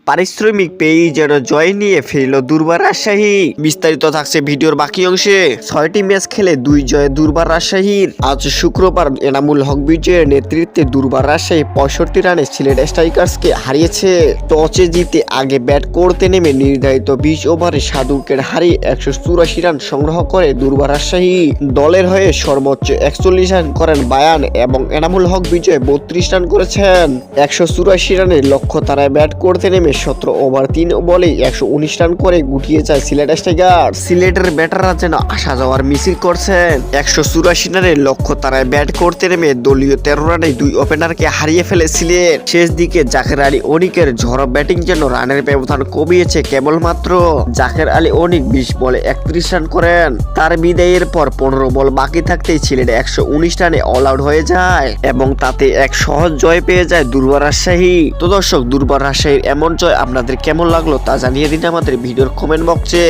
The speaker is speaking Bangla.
পারিশ্রমিক পেয়েই যেন জয় নিয়ে ফিরল দুর্বার রাজশাহী। বিস্তারিত থাকছে ভিডিওর বাকি অংশে। 6টি ম্যাচ খেলে 2 জয়ে দুর্বার রাজশাহীর। আজ শুক্রবার এনামুল হক বিজয়ের নেতৃত্বে দুর্বার রাজশাহী 65 রানে সিলেট স্ট্রাইকার্সকে হারিয়েছে। টসে জিতে আগে ব্যাট করতে নেমে নির্ধারিত 20 ওভারে 7 উইকেট হারিয়ে 184 রান সংগ্রহ করে দুর্বার রাজশাহী। দলের হয়ে সর্বোচ্চ 41 রান করেন বায়ান এবং এনামুল হক বিজয় 32 রান করেছেন। 184 রানের লক্ষ্য তারায় ব্যাট করতে নেমে 17 ওভার 3 বলে 119 রান করে গুটিয়ে যায় সিলেট টাইগার্স। সিলেটের ব্যাটাররা যেন আসা যাওয়ার মিছিল করছেন। 184 রানের লক্ষ্য তারায় ব্যাট করতে নেমে দলীয় 13 রানে 2 ওপেনারকে হারিয়ে ফেলে সিলেট। শেষ দিকে জাকের আলী অনিকের ঝড়ো ব্যাটিং যেন রানের ব্যবধান কমিয়েছে কেবলমাত্র। জাকের আলী অনিক 20 বলে 31 রান করেন। তার বিদায়ের পর 15 বল বাকি থাকতেই সিলেট 119 রানে অল আউট হয়ে যায় এবং তাতে এক সহজ জয় পেয়ে যায় দুর্বার রাজশাহী। তো দর্শক, দুর্বার রাজশাহীর এমন জয় আপনাদের কেমন লাগলো তা জানিয়ে দিন আমাদের ভিডিওর কমেন্ট বক্সে।